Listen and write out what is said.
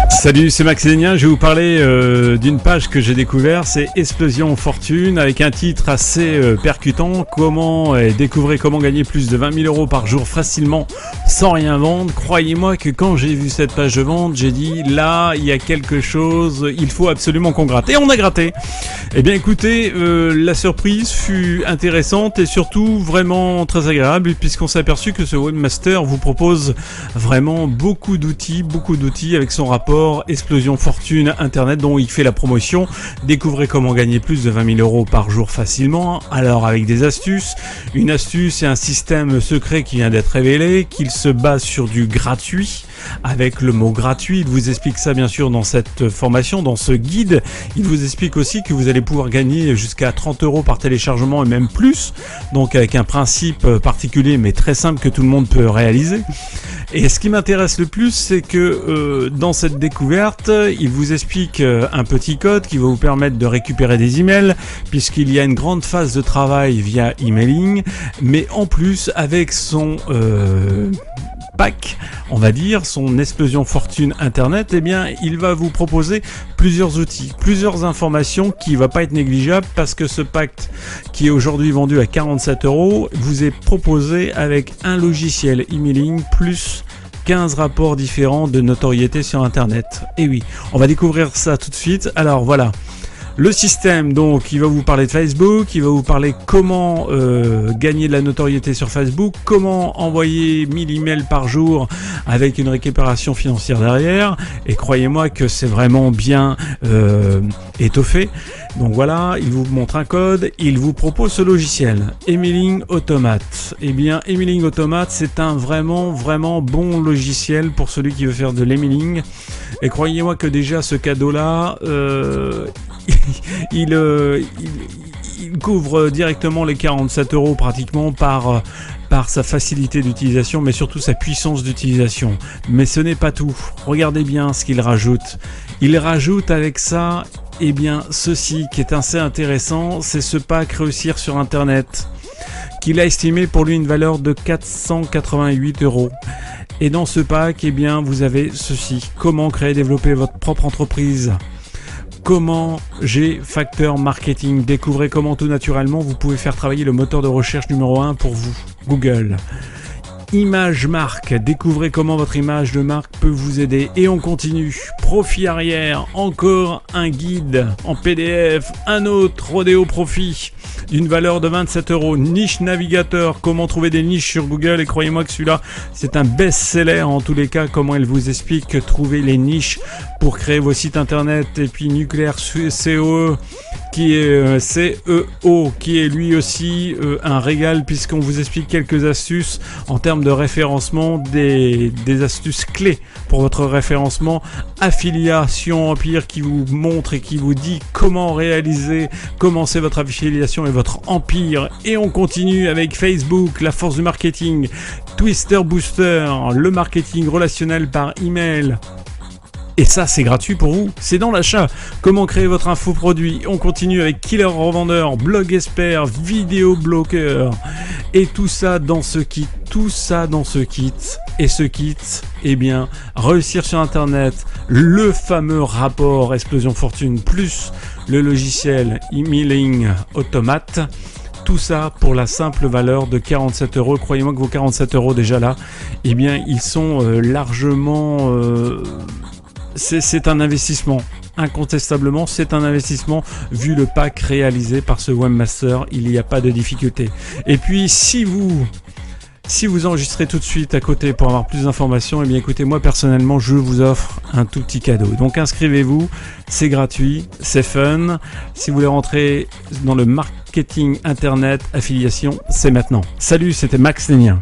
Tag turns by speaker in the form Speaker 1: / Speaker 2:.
Speaker 1: Salut, c'est Max Lénien. Je vais vous parler d'une page que j'ai découverte, c'est Explosion Fortune, avec un titre assez percutant. Découvrez comment gagner plus de 20 000 euros par jour facilement sans rien vendre. Croyez-moi que quand j'ai vu cette page de vente, j'ai dit là, il y a quelque chose, il faut absolument qu'on gratte. Et on a gratté. Eh bien écoutez, la surprise fut intéressante et surtout vraiment très agréable, puisqu'on s'est aperçu que ce webmaster vous propose vraiment beaucoup d'outils avec son rapport Explosion Fortune Internet dont il fait la promotion. Découvrez comment gagner plus de 20 000 euros par jour facilement. Alors avec des astuces, une astuce et un système secret qui vient d'être révélé, qu'il se base sur du gratuit. Avec le mot gratuit, il vous explique ça bien sûr dans cette formation, dans ce guide. Il vous explique aussi que vous allez pouvoir gagner jusqu'à 30 euros par téléchargement et même plus. Donc avec un principe particulier mais très simple que tout le monde peut réaliser. Et ce qui m'intéresse le plus, c'est que dans cette découverte, il vous explique un petit code qui va vous permettre de récupérer des emails, puisqu'il y a une grande phase de travail via emailing, mais en plus avec son pack, on va dire, son Explosion Fortune Internet, eh bien, il va vous proposer plusieurs outils, plusieurs informations qui ne va pas être négligeable, parce que ce pack qui est aujourd'hui vendu à 47 euros vous est proposé avec un logiciel emailing plus 15 rapports différents de notoriété sur Internet. Et oui, on va découvrir ça tout de suite. Alors voilà. Le système, donc, il va vous parler de Facebook, il va vous parler comment gagner de la notoriété sur Facebook, comment envoyer 1000 emails par jour avec une récupération financière derrière. Et croyez-moi que c'est vraiment bien étoffé. Donc voilà, il vous montre un code, il vous propose ce logiciel, Emailing Automate. Eh bien, Emailing Automate, c'est un vraiment bon logiciel pour celui qui veut faire de l'emailing. Et croyez-moi que déjà ce cadeau-là, il couvre directement les 47 euros pratiquement par sa facilité d'utilisation, mais surtout sa puissance d'utilisation. Mais ce n'est pas tout. Regardez bien ce qu'il rajoute. Il rajoute avec ça, eh bien, ceci qui est assez intéressant, c'est ce pack Réussir sur Internet, qu'il a estimé pour lui une valeur de 488 euros. Et dans ce pack, eh bien, vous avez ceci. Comment créer et développer votre propre entreprise. Comment G-Factor Marketing. Découvrez comment tout naturellement vous pouvez faire travailler le moteur de recherche numéro 1 pour vous, Google. Image marque. Découvrez comment votre image de marque peut vous aider. Et on continue. Profit arrière. Encore un guide en PDF. Un autre Rodéo Profit d'une valeur de 27 euros. Niche navigateur. Comment trouver des niches sur Google. Et croyez-moi que celui-là, c'est un best-seller en tous les cas. Comment elle vous explique que trouver les niches pour créer vos sites internet. Et puis Nucléaire CEO qui est CEO, qui est lui aussi un régal, puisqu'on vous explique quelques astuces en termes de référencement, des astuces clés pour votre référencement. Affiliation Empire qui vous montre et qui vous dit comment commencer votre affiliation et votre empire. Et on continue avec Facebook, la force du marketing, Twister Booster, le marketing relationnel par email. Et ça, c'est gratuit pour vous, c'est dans l'achat. Comment créer votre infoproduit. On continue avec Killer Revendeur, Blog Expert, Vidéo Bloqueur. Et tout ça dans ce kit. Et ce kit, eh bien, Réussir sur Internet, le fameux rapport Explosion Fortune, plus le logiciel Emailing Automate. Tout ça pour la simple valeur de 47 euros. Croyez-moi que vos 47 euros déjà là, eh bien, ils sont largement... C'est un investissement. Incontestablement, c'est un investissement vu le pack réalisé par ce webmaster. Il n'y a pas de difficulté. Et puis, si vous enregistrez tout de suite à côté pour avoir plus d'informations, eh bien écoutez, moi personnellement, je vous offre un tout petit cadeau. Donc inscrivez-vous, c'est gratuit, c'est fun. Si vous voulez rentrer dans le marketing internet affiliation, c'est maintenant. Salut, c'était Max Lénien.